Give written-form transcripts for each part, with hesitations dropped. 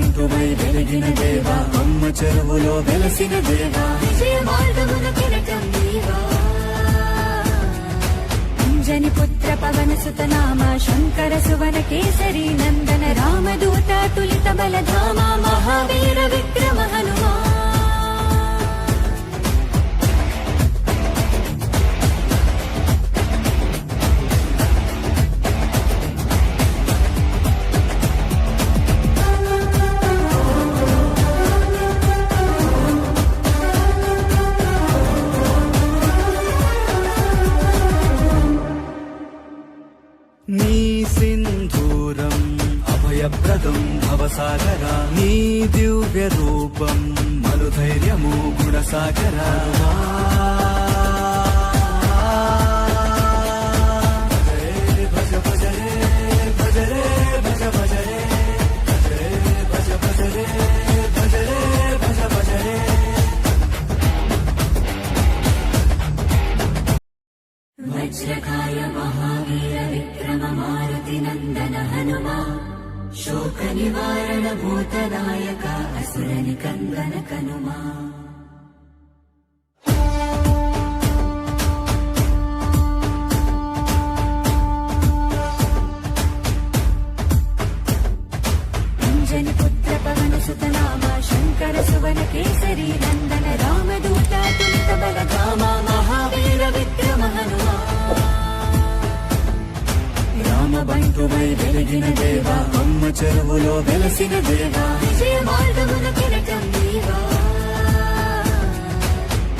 బంటువై వెలిగిన దేవా అమ్మ చెరువులో వెలసిన దేవా విజయ మార్గమున కిరటం నీవా అంజని పుత్ర పవన సుత నామ శంకర సువన కేసరి నందన రామదూత తులిత బలధామ మహావీర విక్రమ హనుమా నీ సింధూరం అభయప్రదం భవసాగరా నీ దివ్య రూపం మనుధైర్యము గుణసాగరా భజ భజ రే భజ రే భజ భజ రే భజ భజ రే భజ రే భజ భజ రే వజ్రకాయ మహావీర విక్రమ మారుతి నందన హనుమా శోక నివారణ భూతనాయక అసుర నికందన కనుమా అంజని పుత్ర పవన సుత నామ శంకర సువన కేసరి నందన రామదూత తులిత బలధామ మహావీర విక్రమ హనుమా రామ బంటువై వెలిగిన దేవా అమ్మ చెరువులో వెలసిన దేవా విజయ మార్గమున కిరటం నీవా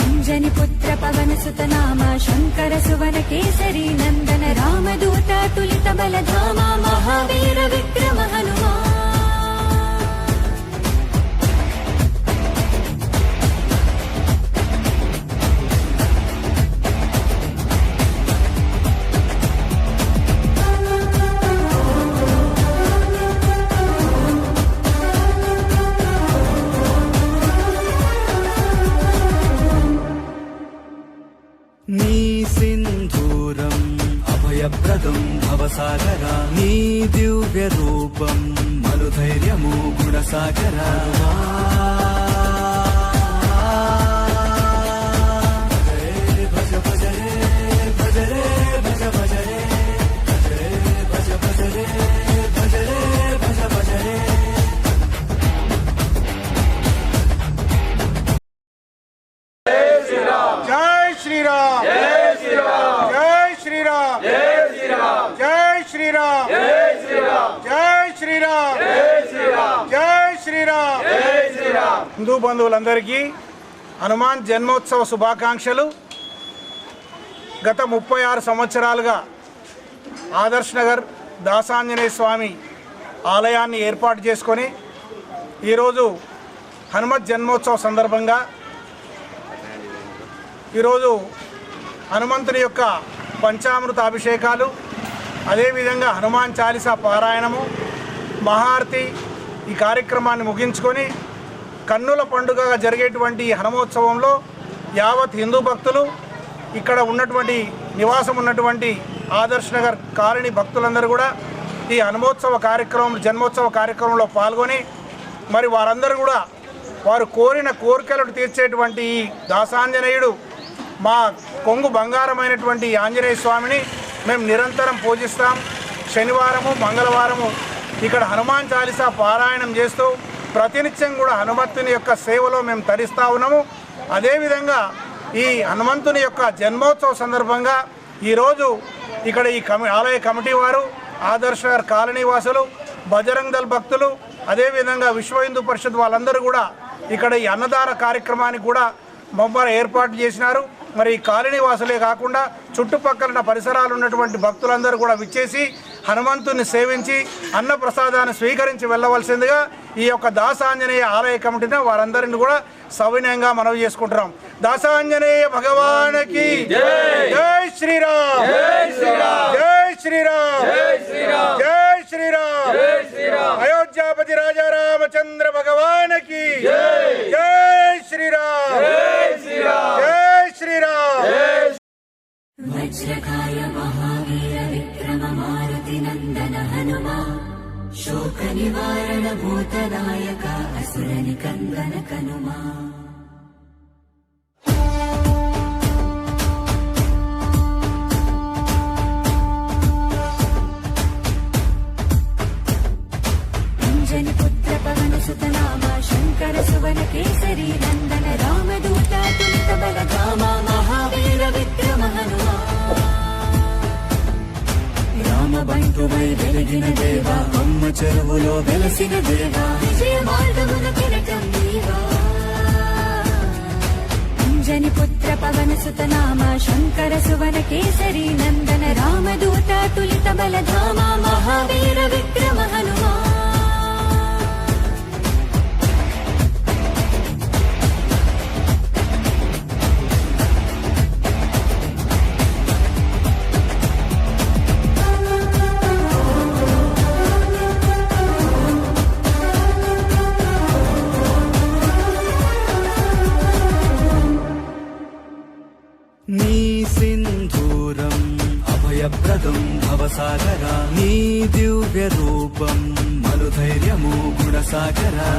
అంజని పుత్ర పవన సుత నామ శంకర సువన కేసరి నందన రామదూత తులిత బలధామ మహావీర విక్రమ హనుమా నీ సింధూరం అభయప్రదం భవసాగరా నీ దివ్య రూపం మనుధైర్యము గుణసాగరా భజ భజ రే భజ రే భజ భజ రే భజ భజ రే భజ రే భజ భజ రే జై శ్రీరామ్ జై శ్రీరామ్ జై శ్రీరామ్ జై శ్రీరామ్ జై శ్రీరామ్ జై శ్రీరామ్ జై శ్రీరామ్ జై శ్రీరామ్ హిందూ బంధువులందరికీ హనుమాన్ జన్మోత్సవ శుభాకాంక్షలు. గత 36 సంవత్సరాలుగా ఆదర్శ్ నగర్ దాసాంజనేయ స్వామి ఆలయాన్ని ఏర్పాటు చేసుకొని ఈరోజు హనుమత్ జన్మోత్సవ సందర్భంగా ఈరోజు హనుమంతుని యొక్క పంచామృత అభిషేకాలు, అదేవిధంగా హనుమాన్ చాలీసా పారాయణము, మహారతి ఈ కార్యక్రమాన్ని ముగించుకొని కన్నుల పండుగగా జరిగేటువంటి ఈ హనుమోత్సవంలో యావత్ హిందూ భక్తులు, ఇక్కడ ఉన్నటువంటి నివాసం ఉన్నటువంటి ఆదర్శ్ నగర్ కాలనీ భక్తులందరూ కూడా ఈ హనుమోత్సవ కార్యక్రమం జన్మోత్సవ కార్యక్రమంలో పాల్గొని మరి వారందరూ కూడా వారు కోరిన కోరికలను తీర్చేటువంటి ఈ దాసాంజనేయుడు మా కొంగు బంగారమైనటువంటి ఆంజనేయ స్వామిని మేము నిరంతరం పూజిస్తాం. శనివారము మంగళవారము ఇక్కడ హనుమాన్ చాలీసా పారాయణం చేస్తూ ప్రతినిత్యం కూడా హనుమంతుని యొక్క సేవలో మేము తరిస్తూ ఉన్నాము. అదేవిధంగా ఈ హనుమంతుని యొక్క జన్మోత్సవ సందర్భంగా ఈరోజు ఇక్కడ ఈ ఆలయ కమిటీ వారు, ఆదర్శ కాలనీ వాసులు, బజరంగ్ దళ్ భక్తులు, అదేవిధంగా విశ్వ హిందూ పరిషత్ వాళ్ళందరూ కూడా ఇక్కడ ఈ అన్నదాన కార్యక్రమానికి కూడా మమ్మల్ని ఏర్పాటు చేసినారు. మరి ఈ కాలనీ వాసులే కాకుండా చుట్టుపక్కల పరిసరాలు ఉన్నటువంటి భక్తులందరూ కూడా విచ్చేసి హనుమంతుని సేవించి అన్న ప్రసాదాన్ని స్వీకరించి వెళ్ళవలసిందిగా ఈ యొక్క దాసాంజనేయ ఆలయ కమిటీని వారందరిని కూడా సవినయంగా మనవి చేసుకుంటున్నాం. దాసాంజనేయ భగవానికి జై శ్రీరామ్, జై శ్రీరామ్, జై శ్రీరామ్, జై శ్రీరామ్. అయోధ్యాపతి రాజా రామచంద్ర భగవానికి జై శ్రీరామ్, జై శ్రీరామ్. వజ్రకాయ మహావీర విక్రమ మారుతి నందన హనుమా శోక నివారణ భూతనాయక నందన కనుమా అంజని పుత్ర పవన సుత నామ శంకర సువన కేసరి నందన రామదూత తులిత బలధామ మహావీర విక్రమ హనుమా రామబంటువై వెలిగిన దేవా అమ్మ చెరువులో వెలసిన దేవా విజయ మార్గమున కిరటం నీవా అంజని పుత్ర పవన సుత నామ శంకర సువన కేసరి నందన రామదూత తులిత బలధామ మహావీర విక్రమ హనుమా నీ సింధూరం అభయప్రదం భవసాగరా నీ దివ్య రూపం మనుధైర్యము గుణసాగరా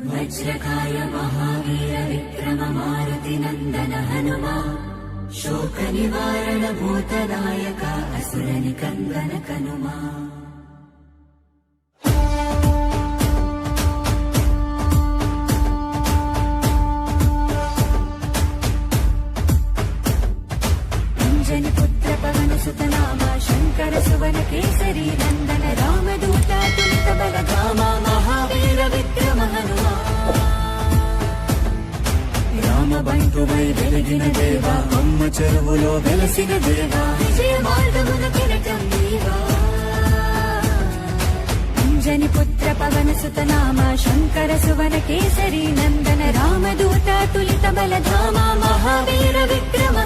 వజ్రకాయ మహావీర విక్రమ మారుతి నందన హనుమా శోక నివారణ భూతనాయక అసుర నికందన కనుమా అంజని పుత్ర పవన సుత నామ శంకర సువన కేసరి నందన రామదూత తులిత బలధామ మహావీర విక్రమ హనుమా రామబంటువై వెలిగిన దేవా అమ్మ చెరువులో వెలసిన దేవా విజయ మార్గమున కిరటం నీవా అంజని పుత్ర పవన సుత నామ శంకర సువన కేసరి నందన రామదూత తులిత బలధామ మహావీర విక్రమ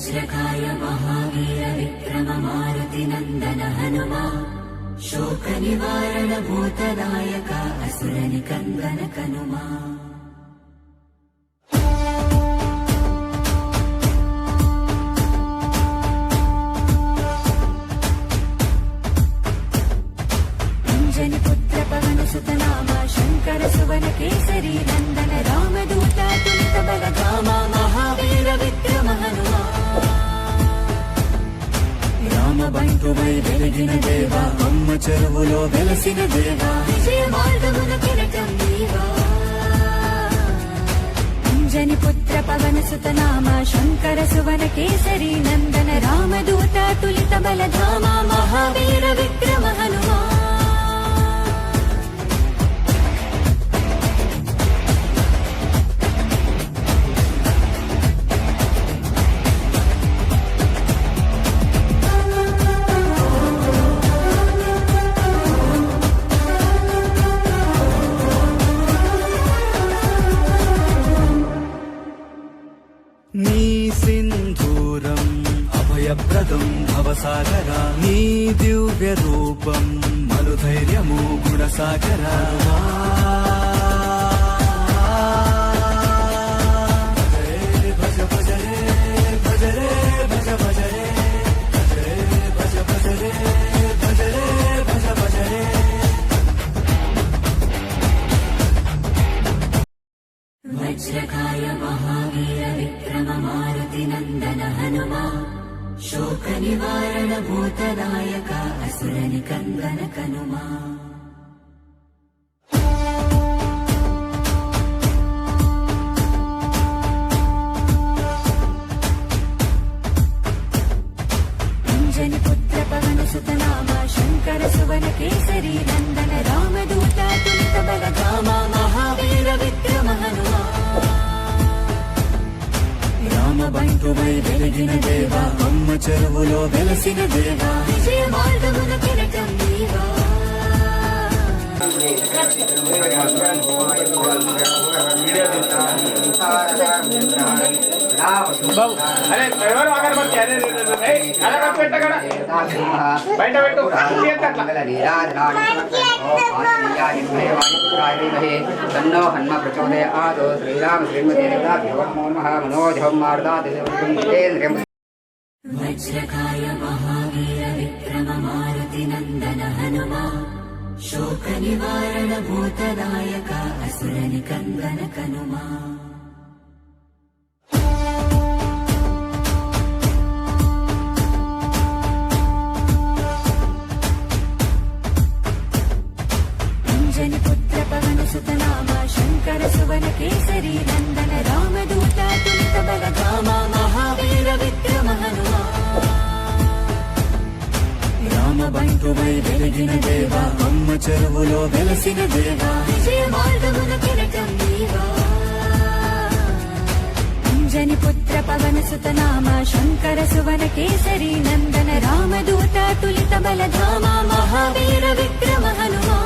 वज्रकाय महावीर विक्रम मारुति नन्दन हनुमा शोक निवारण भूतदायक असुर निकन्दन कनुमा अंजनी पुत्र पवन सुत नामा शंकर सुवन केसरी नंदन रामदूत तुलित बल धामा महावीर विक्रम हनुमा రామ బంటువై వెలిగిన దేవా అమ్మ చెరువులో వెలసిన దేవా విజయ మార్గమున కిరటం నీవా అంజని పుత్ర పవన సుత నామ శంకర సువన కేసరి నందన రామదూత తులిత బల ధామ మహావీర విక్రమ హనుమా నీ సింధూరం అభయప్రదం భవసాగరా నీ దివ్య రూపం మనుధైర్యము గుణసాగరా భజ భజ రే భజ రే భజ భజ రే భజ భజ రే భజ రే భజ భజ రే वज्रकाय महावीर विक्रम मारुति नन्दन हनुमा शोक निवारण भूतदायक असुर निकन्दन कनुमा अंजनी पुत्र पवन सुत नामा शंकर सुवन केसरी नंदन रामदूत तुलित बल धामा महावीर विक्रम हनुमा రామ బంటువై వెలిగిన దేవా అమ్మ చెరువులో వెలసిన దేవా విజయ మార్గమున కిరటం నీవా అరే ఎవరు అగరబత్తి అరే అలా పెట్టగల బయట పెట్టు तन्नो हन्म प्रचोदयात् श्रीराम श्रीमते नमो नमः मनोजं मार्दादेन्द्रियं वज्रकाय महावीर विक्रम मारुति नन्दन हनुमा शोक निवारण भूतदायक असुर निकन्दन कनुमा अंजनी पुत्र पवन सुत नामा शंकर सुवन केसरी नंदन रामदूत तुलित बल धामा महावीर विक्रम हनुमा రామ బంటువై వెలిగిన దేవా అమ్మ చెరువులో వెలసిన దేవా విజయ మార్గమున కిరటం నీవా అంజని పుత్ర పవన సుత నామ శంకర సువన కేసరి నందన రామదూత తులిత బల ధామ మహావీర విక్రమ హనుమా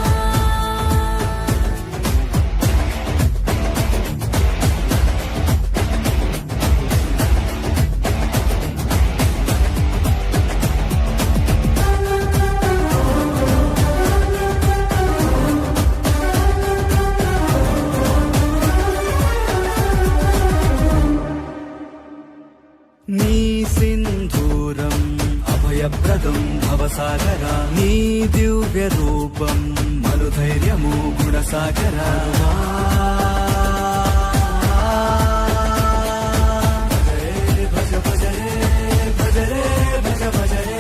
నీ సింధూరం అభయప్రదం భవసాగరా నీ దివ్య రూపం మనుధైర్యము గుణసాగరా భజ భజ రే భజ రే భజ భజ రే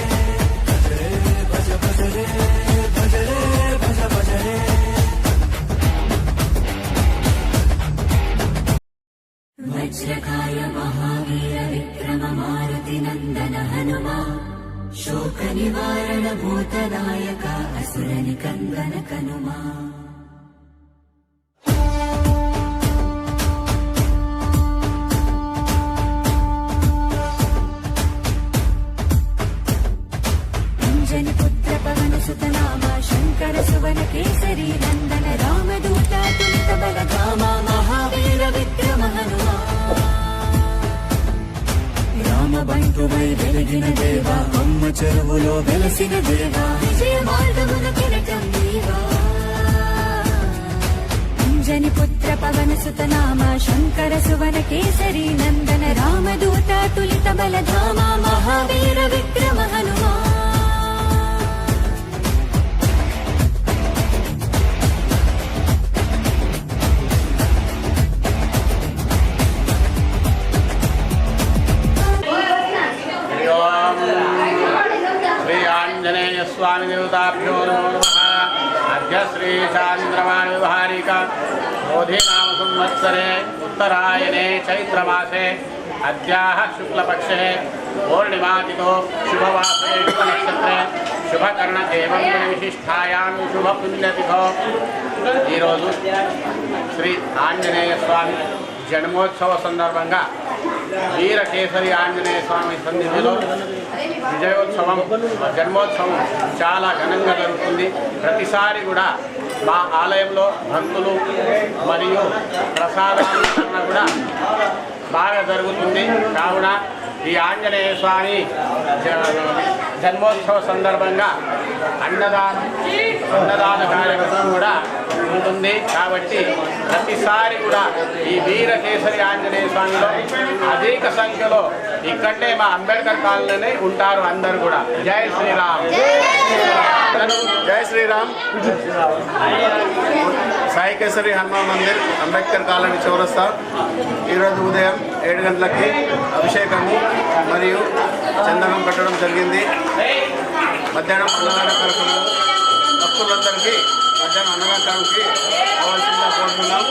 భజ భజ రే భజ రే భజ భజ రే वज्रकाय महावीर विक्रम मारुति नन्दन हनुमा शोक निवारण भूतदायक असुर निकन्दन कनुमा अंजनी पुत्र पवन सुत नामा शंकर सुवन केसरी नंदन रामदूत तुलित बल धामा महावीर विक्रम हनुमा రామ బంటువై వెలిగిన దేవా అమ్మ చెరువులో వెలసిన దేవా విజయ మార్గమున కిరటం దేవా అంజని పుత్ర పవన సుత నామ శంకర సువన కేసరి నందన రామదూత తులిత బలధామ మహావీర విక్రమ హనుమా శ్రీ ఆంజనేయ స్వామి దేవతాభ్యో నమో నమః. అద్య శ్రీ చాంద్రమాన వ్యవహారిక బోధినామ సంవత్సరే ఉత్తరాయణే చైత్రమాసే అద్యాః శుక్లపక్షే పూర్ణిమాతిథో శుభవాసరే శుభనక్షత్రే శుభకర్ణ ఏవం విశిష్టాయాం శుభపుణ్యతిథో. ఈరోజు శ్రీ ఆంజనేయ స్వామి జన్మోత్సవ సందర్భంగా వీరకేసరి ఆంజనేయ స్వామి సన్నిధిలో విజయోత్సవం జన్మోత్సవం చాలా ఘనంగా జరుగుతుంది. ప్రతిసారి కూడా మా ఆలయంలో భక్తులు మరియు ప్రసాదాల వితరణ కూడా బాగా జరుగుతుంది. కావున ఈ ఆంజనేయ స్వామి జన్మోత్సవ సందర్భంగా అన్నదాన కార్యక్రమం కూడా ఉంటుంది. కాబట్టి ప్రతిసారి కూడా ఈ వీరకేసరి ఆంజనేయ స్వామిలో అధిక సంఖ్యలో ఇక్కడే మా అంబేద్కర్ కాలనీ ఉంటారు అందరూ కూడా. జై శ్రీరామ్. జై శ్రీరామ్. సాయి కేసరి హనుమాన్ మందిర్ అంబేద్కర్ కాలనీ చౌరస్తా ఈరోజు ఉదయం 7 గంటలకి అభిషేకము మరియు చందనం పెట్టడం జరిగింది. మధ్యాహ్నం అన్నదాన కార్యక్రమం భక్తులందరికీ మధ్యాహ్నం అన్నదానానికి కావాల్సిందిగా కోరుతున్నాం.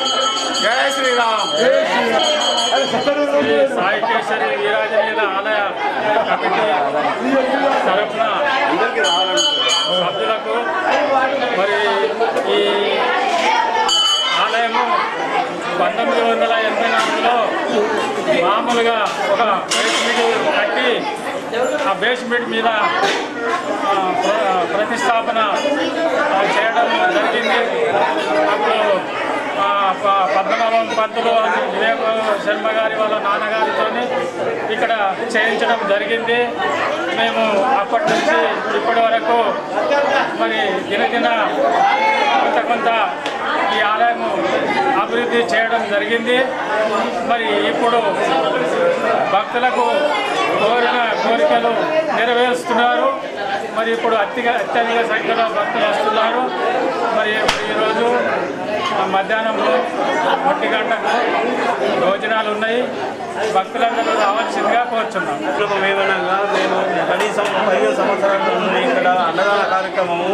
జై శ్రీరామ్. సాయి కేసరి వీరాంజనేయుల ఆలయ కమిటీ తరఫున సభ్యులకు మరి ఈ ఆలయము 1984లో మామూలుగా ఒక బేస్మెంట్ కట్టి ఆ బేస్మెంట్ మీద ప్రతిష్టాపన చేయడం జరిగింది. అప్పుడు పద్మనాభం పంతులు వివేక శర్మ గారి వాళ్ళ నాన్నగారితో ఇక్కడ చేయించడం జరిగింది. మేము అప్పటి నుంచి ఇప్పటి వరకు మరి దినదిన కొంత ఈ ఆలయము అభివృద్ధి చేయడం జరిగింది. మరి ఇప్పుడు భక్తులకు కోరిన కోరికలు నెరవేరుస్తున్నారు. మరి ఇప్పుడు అత్యధిక సంఖ్యలో భక్తులు వస్తున్నారు. మరి ఈరోజు మధ్యాహ్నంలో 1 గంటకు భోజనాలు ఉన్నాయి. భక్తులందరూ రావాల్సిందిగా కోరుచున్నాం. ఏమనగా మేము కనీసం 5 సంవత్సరాల నుండి ఇక్కడ అన్నదాన కార్యక్రమము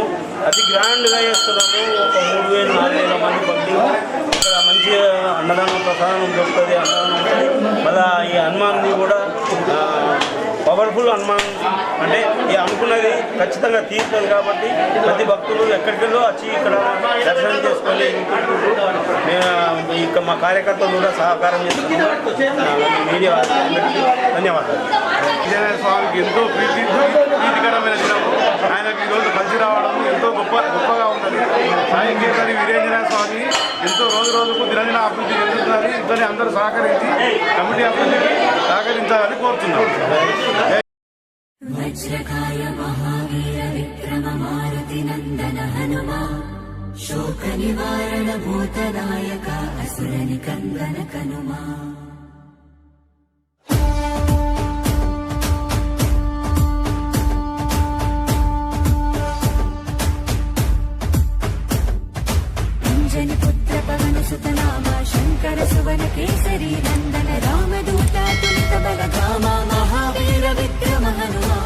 అతి గ్రాండ్గా చేస్తున్నాము. ఒక 3,000-4,000 మంది భక్తులు ఇక్కడ మంచి అన్నదానం ప్రసాదం దొరుకుతుంది. అన్నదానం మళ్ళీ ఈ హనుమాన్ని కూడా పవర్ఫుల్ హనుమాన్ అంటే అనుకున్నది ఖచ్చితంగా తీరుతుంది. కాబట్టి ప్రతి భక్తులు ఎక్కడికెళ్ళో వచ్చి ఇక్కడ దర్శనం చేసుకొని ఇక మా కార్యకర్తలు కూడా సహకారం చేస్తున్నారు. మీడియా ధన్యవాదాలు. ఆంజనేయ స్వామికి ఎంతో ప్రీతికరమైన దినము. ఆయనకు ఈరోజు కలిసి రావడం ఎంతో గొప్పగా ఉన్నది. సాయి కేసరి వీరేంజనేయ స్వామి ఎంతో రోజుకు దినదిన అభివృద్ధి చెందుతున్నది. ఇద్దరిని అందరూ సహకరించి కమిటీ అభివృద్ధికి సహకరించాలని కోరుతున్నాం. వజ్రకాయ మహావీర విక్రమ మారుతి నందన హనుమా శోక నివారణ భూతనాయక అసుర నికందన కనుమా. అంజని పుత్ర పవన సుత నామ శంకర సువన కేసరి నందన రామదూత తులిత బలధామ మహావీర విక్రమ హనుమా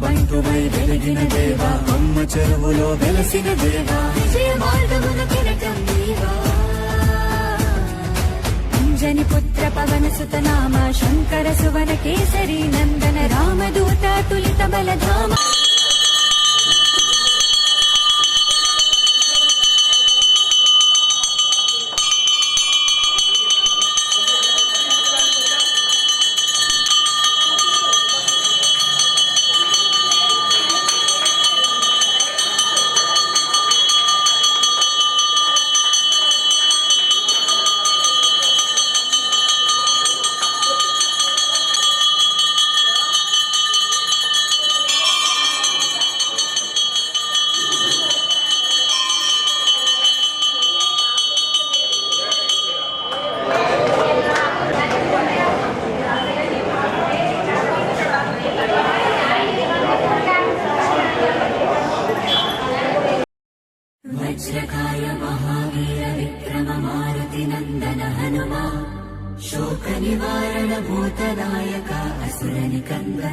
బంటువై వెలిగిన దేవా అమ్మ చెరువులో వెలసిన దేవా విజయ మార్గమున కిరటం దేవా అంజని పుత్ర పవన సుత నామ శంకర సువన కేసరి నందన రామదూత తులిత బలధామ.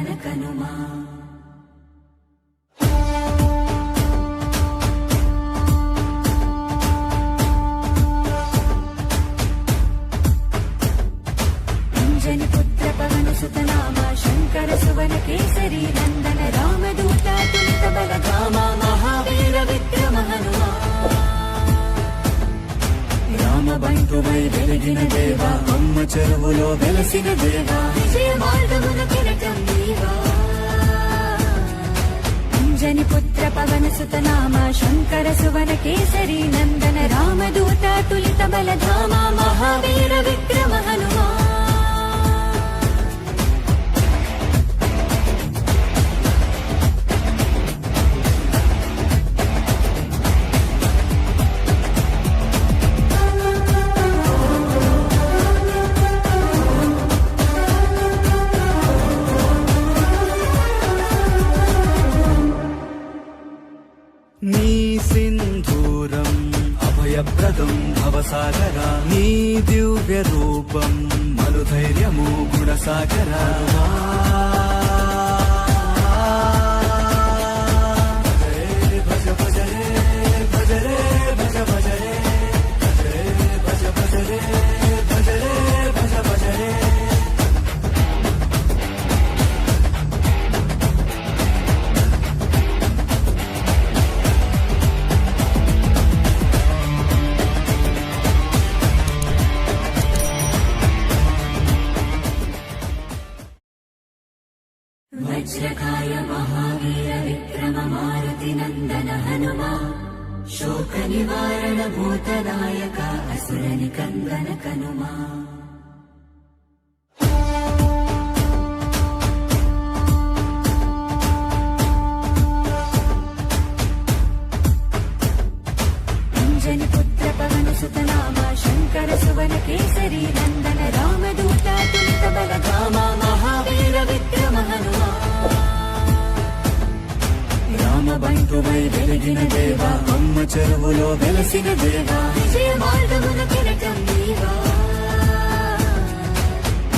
కందన కనుమా అంజని పుత్ర పవన సుతనామ శంకర సువన కేసరి నందన రామదూత తులిత బలధామ మహావీర విక్రమ హనుమా రామబంటువై వెలిగిన దేవా అమ్మ చెరువులో వెలసిన దేవా విజయ మార్గమున కిరటం నీవా అంజని పుత్ర పవన సుతనామ శంకర సువన కేసరి నందన రామదూత తులిత బలధామ మహావీర విక్రమ హనుమా నీ సింధూరం అభయప్రదం భవసాగరా నీ దివ్య రూపం మనుధైర్యము గుణసాగరా భజ భజ రే భజ రే భజ భజ రే భజ భజ రే భజ రే భజ భజ రే వజ్రకాయ మహావీర విక్రమ మారుతి నందన హనుమా శోక నివారణ భూతనాయక అసురని కందన కనుమా అంజని పుత్ర పవన సుతనామ శంకర సువన కేసరి నందన రామదూత తులిత బలధామ మహావీర విక్రమ హనుమా రామబంటువై వెలిగిన దేవా అమ్మ చెరువులో వెలసిన దేవా విజయ మార్గమున కిరటం నీవా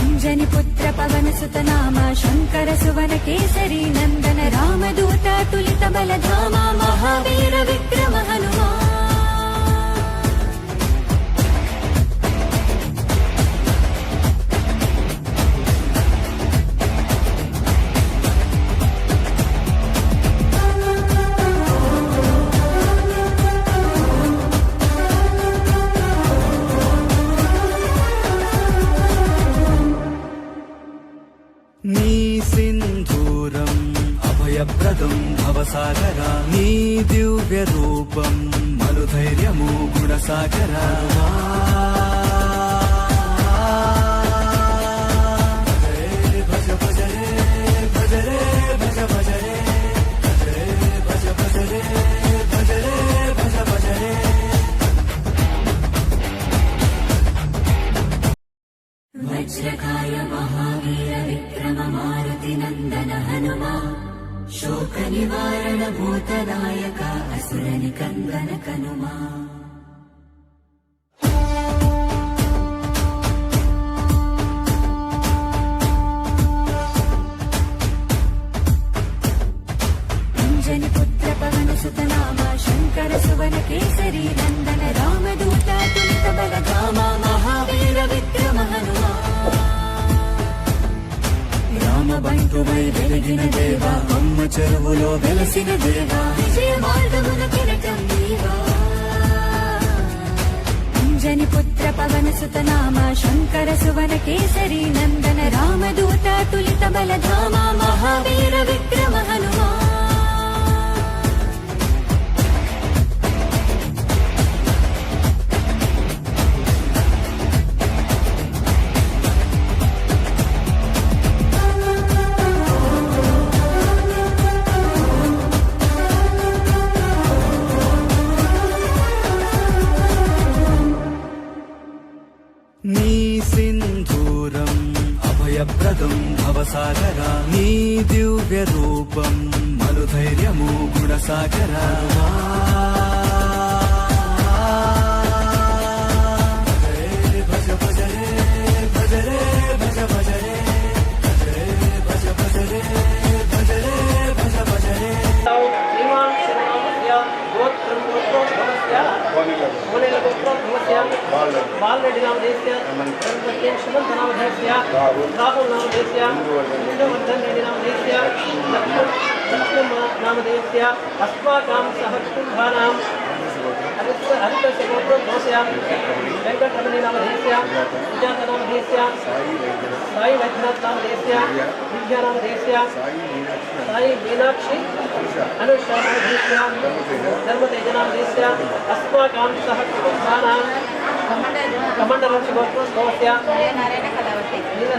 అంజని పుత్ర పవన సుతనామ శంకర సువన కేసరి నందన రామదూత తులిత బలధామ మహావీర విక్రమ హనుమా నీ సింధూరం అభయప్రదం భవసాగరా నీ దివ్య రూపం మనుధైర్యము గుణసాగరా భజ భజ రే భజ రే భజ భజ రే భజ భజ రే భజ రే భజ భజ రే వజ్రకాయ మహావీర విక్రమ మారుతి నందన హనుమా శోక నివారణ భూతనాయక అసురని కందన కనుమా అంజని పుత్ర పవన సుతనామ శంకర సువన కేసరి నందన రామదూత తులిత బలధామ మహావీర విక్రమ హనుమా రామబంటువై వెలిగిన దేవా అమ్మ చెరువులో వెలసిన దేవా విజయ మార్గమున కిరటం నీవా అంజని పుత్ర పవన సుతనామ శంకర సువన కేసరి నందన రామదూత తులిత బలధామ మహావీర విక్రమ హనుమా నీ సింధూరం అభయప్రదం భవసాగరా నీ దివ్య రూపం మనుధైర్యము గుణసాగరా భజ భజ రే భజ రే భజ భజ రే భజ భజ రే बालरेड्डी नामधेयस्य श्रीमन्त नामधेयस्य राहुल नामधेयस्य इंदुवर्धन रेड्डी नामधेयस्य लक्ष्मण नामधेयस्य अस्माकं सह कुटुम्बानां हरितस्य गोत्रस्य वेंकटरमणी नामधेयस्य सुजात नामधेयस्य साई वैद्यनाथ नामधेयस्य विद्या नामधेयस्य साई मीनाक्षी अनुषा नामधेयस्य धर्मतेज नामधेयस्य अस्माकं सह कुटुम्बानां कमण्डलस्य गोत्रस्य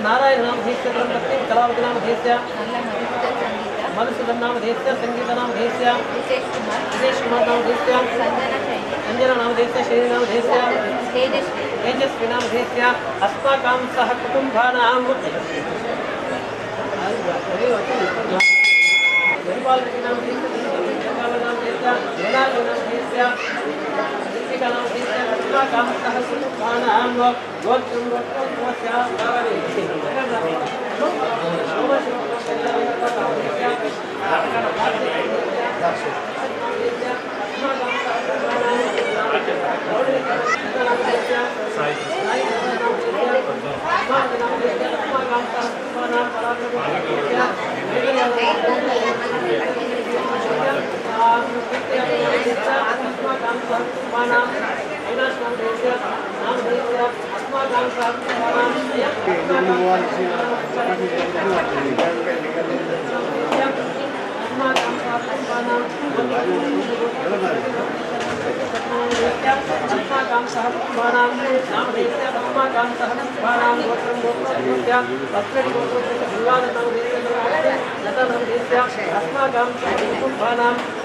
नारायण नामधेयस्य ब्रह्मपत्नी कलावती नामधेयस्य मधुसूदन नामधेयस्य संगीत नामधेयस्य विजय कुमार नामधेयस्य अंजना नामधेयस्य श्री नामधेयस्य तेजस्वी नामधेयस्य अस्माकं सह कुटुम्बानां गरिबालरेड्डी नामधेयस्य अस्माकं सह कुटुम्बानां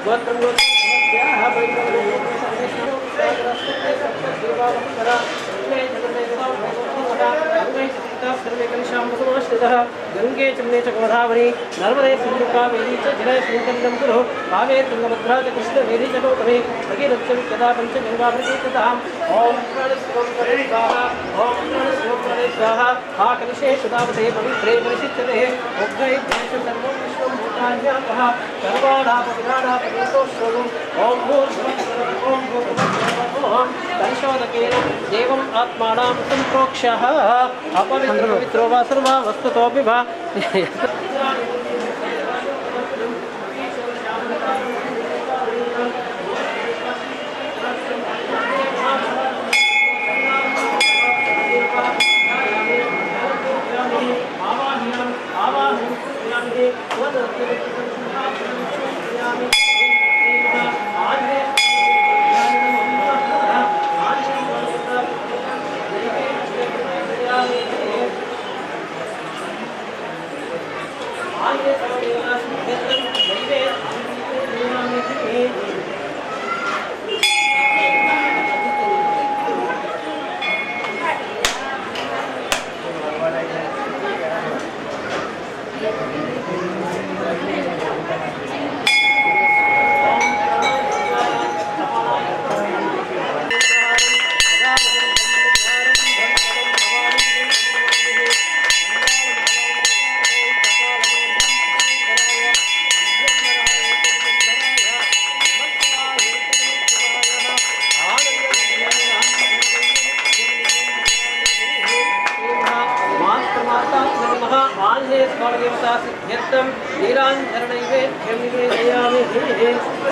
गोत्रं गंगे चमने च गोदावरी नर्मदे सिंधु कावेरी च जले संकल्पं कुरु कावे तुंगभद्रा च कृष्णवेदी च गौतमी भगीरथ्य विद्या पंच गंगा प्रतीततां ओम प्रणस्वरे स्वाहा ओम प्रणस्वरे स्वाहा हा कलशे सुदावते पवित्रे परिशिष्यते उग्रै देश सर्वं विश्वं भूतान्यापः सर्वाणापविराणापदेशोश्रवम् ओम भूर्भुवः ओम भूर्भुवः परिशोधकेन देवम् आत्मानां सम्प्रोक्ष्यः अपवित्रो वा सर्वा वस्तुतोऽपि वा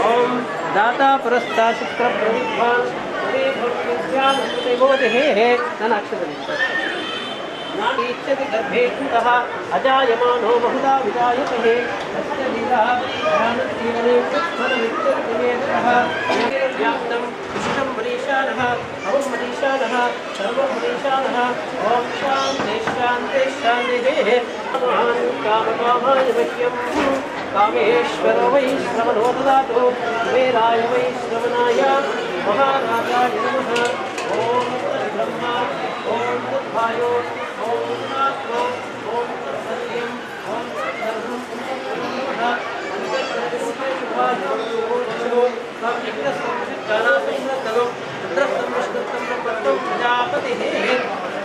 ओम दाता पुरस्ता शुक्र प्रविद्वान नाक्षति गर्भे कुतः अजायमानो बहुधा विजायते तस्य लीला ध्यानजीवने फलमित्यर्पणेतः व्याप्तं विष्णुं मनीषानः अवं मनीषानः सर्वं मनीषानः ओम शान्ति शान्ति शान्तिः महान् कामकामाय मह्यं कामेश्वरो वै श्रवणो ददातु कुबेराय वै श्रवणाय महाराजाय नमः ओम ब्रह्मा ओम तद्भायो ओम तदात्मा ओम तत्सत्यं ओम तद्धर्मं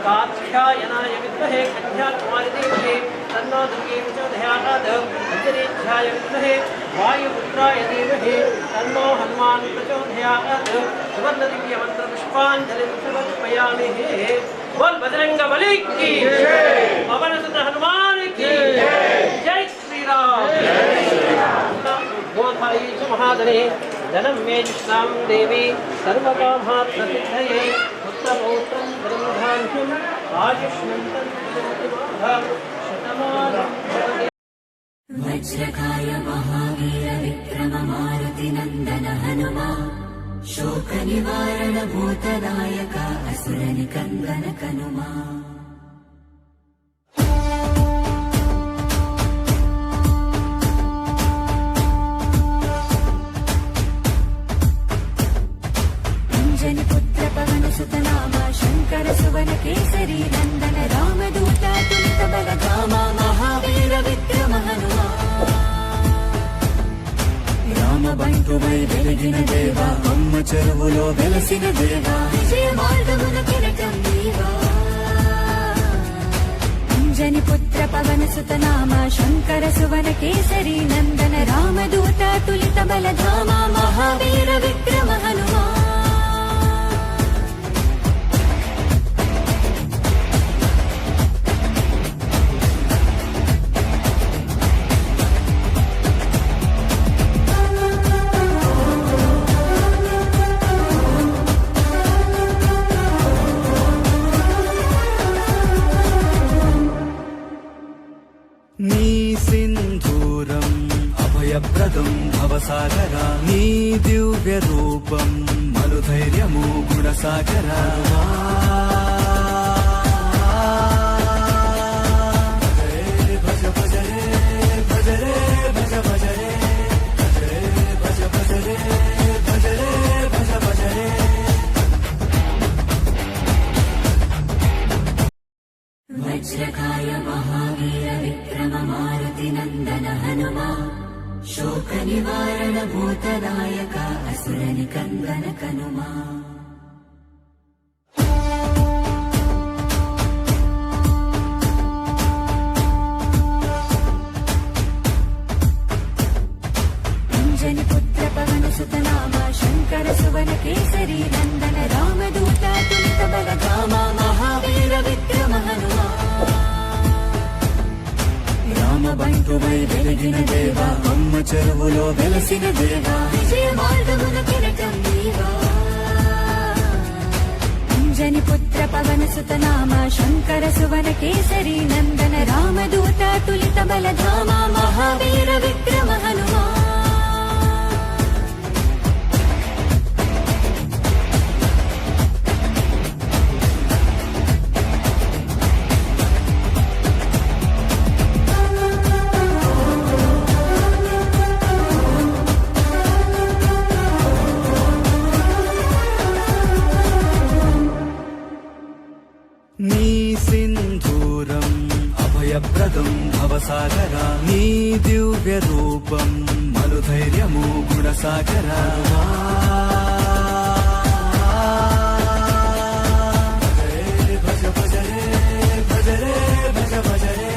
कात्यायनाय विद्महे कन्याकुमारी देवी तन्नो दुर्गे प्रचोदयात् अंजनेभ्यः वरुणाय विद्महे वायुपुत्राय धीमहि तन्नो हनुमान् प्रचोदयात् सुवर्णदिव्यमन्त्रपुष्पाञ्जलिं समर्पयामि। बोल बजरंगबली की जय, पवन सुत हनुमान की जय, श्री राम। महादने धनं मे जिष्णां देवी सर्वकामार्थसिद्धये पुत्रपौत्रं धनधान्यम् आयुष्मन्तं शतमानं वज्रकाय महावीर विक्रम मारुति नंदन हनुमा शोक निवारण भूतनायक असुर निकंदन कनुमा। अंजनी पुत्र पवन सुत नामा शंकर सुवन केसरी नंदन रामदूत तुलित बल धामा महावीर विक्रम हनुमा। రామబంటువై వెలిగిన దేవా అమ్మ చెరువులో వెలసిన దేవా విజయ మార్గమున కిరటం నీవా। అంజని పుత్ర పవన సుత నామ శంకర సువన కేసరి నందన రామదూత తులిత బల ధామ మహావీర విక్రమ హనుమా। నీ సింధూరం అభయప్రదం భవసాగరా నీ దివ్య రూపం మనుధైర్యము గుణసాగరా। భజ భజ రే భజ రే భజ భజ రే భజ భజ రే భజ రే భజ భజ రే। वज्रकाय महावीर विक्रम मारुति नंदन हनुमा शोक निवारण भूतनायक असुर निकंदन कनुमा। अंजनी पुत्र पवन सुत नामा शंकर सुवन केसरी नंदन रामदूत तुलित बल धामा महावीर विक्रम हनुमा। రామబంటువై వెలిగిన దేవా అమ్మ చెరువులో వెలసిన దేవా విజయ మార్గమున కిరటం నీవా। అంజని పుత్ర పవన సుత నామ శంకర సువన కేసరి నందన రామదూత తులిత బల ధామ మహావీర విక్రమ హనుమా। నీ సింధూరం అభయప్రదం భవసాగరా నీ దివ్య రూపం మనుధైర్యము గుణసాగరా। భజ భజ రే భజ రే భజ భజ రే।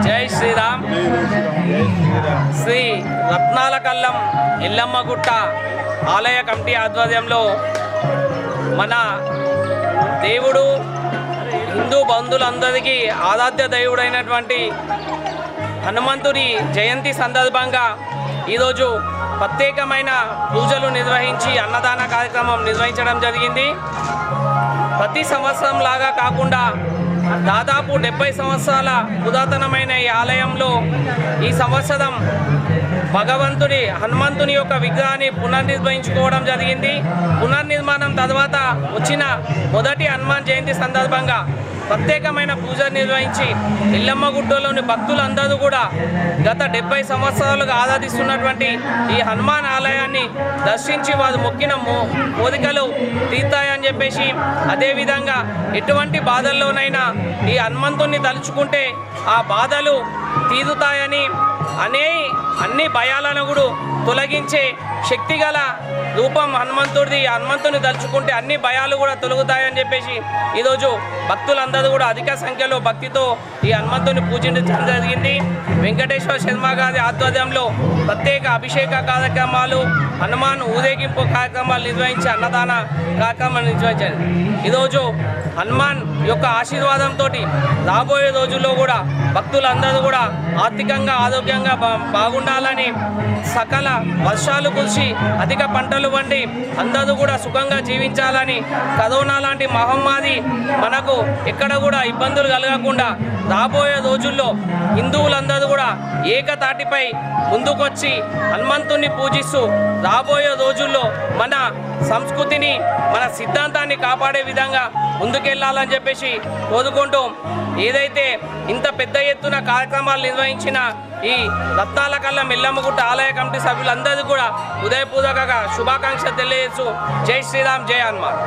జై శ్రీరామ్। శ్రీ రత్నాల కల్లం ఎల్లమ్మ గుట్ట ఆలయ కమిటీ ఆధ్వర్యంలో మన దేవుడు హిందూ బంధువులందరికీ ఆరాధ్య దేవుడైనటువంటి హనుమంతుడి జయంతి సందర్భంగా ఈరోజు ప్రత్యేకమైన పూజలు నిర్వహించి అన్నదాన కార్యక్రమం నిర్వహించడం జరిగింది। ప్రతి సంవత్సరం లాగా కాకుండా దాదాపు 70 సంవత్సరాల పురాతనమైన ఈ ఆలయంలో ఈ సంవత్సరం భగవంతుడి హనుమంతుని యొక్క విగ్రహాన్ని పునర్నిర్మించుకోవడం జరిగింది। పునర్నిర్మాణం తర్వాత వచ్చిన మొదటి హనుమాన్ జయంతి సందర్భంగా ప్రత్యేకమైన పూజ నిర్వహించి ఎల్లమ్మగుట్టలోని భక్తులందరూ కూడా గత 70 సంవత్సరాలుగా ఆరాధిస్తున్నటువంటి ఈ హనుమాన్ ఆలయాన్ని దర్శించి వారు మొక్కిన కోరికలు తీర్తాయని చెప్పేసి, అదేవిధంగా ఎటువంటి బాధల్లోనైనా ఈ హనుమంతుని తలుచుకుంటే ఆ బాధలు తీరుతాయని, అన్ని భయాలను కూడా తొలగించే శక్తిగల రూపం హనుమంతుడిది. హనుమంతుని తలుచుకుంటే అన్ని భయాలు కూడా తొలగుతాయని చెప్పేసి ఈరోజు భక్తులందరూ కూడా అధిక సంఖ్యలో భక్తితో ఈ హనుమంతుని పూజించడం జరిగింది. వెంకటేశ్వర శర్మ గారి ఆధ్వర్యంలో ప్రత్యేక అభిషేక కార్యక్రమాలు, హనుమాన్ ఊరేగింపు కార్యక్రమాలు నిర్వహించి అన్నదాన కార్యక్రమాలు నిర్వహించారు. ఈరోజు హనుమాన్ యొక్క ఆశీర్వాదంతో రాబోయే రోజుల్లో కూడా భక్తులందరూ కూడా ఆర్థికంగా ఆరోగ్యంగా బాగుండాలని, సకల వర్షాలు కురిసి అధిక పంటలు పండి అందరూ కూడా సుఖంగా జీవించాలని, కరోనా లాంటి మహమ్మారి మనకు ఎక్కడ కూడా ఇబ్బందులు కలగకుండా రాబోయే రోజుల్లో హిందువులందరూ కూడా ఏకతాటిపై ముందుకొచ్చి హనుమంతుని పూజిస్తూ రాబోయే రోజుల్లో మన సంస్కృతిని, మన సిద్ధాంతాన్ని కాపాడే విధంగా ముందుకెళ్లాలని చెప్పేసి కోరుకుంటూ, ఏదైతే ఇంత పెద్ద ఎత్తున కార్యక్రమాలు నిర్వహించిన ఈ రత్నాల కల్లం ఎల్లమ్మగుట్ట ఆలయ కమిటీ సభ్యులందరూ కూడా హృదయపూర్వకంగా శుభాకాంక్షలు తెలియజేస్తూ జై శ్రీరామ్, జై హనుమాన్.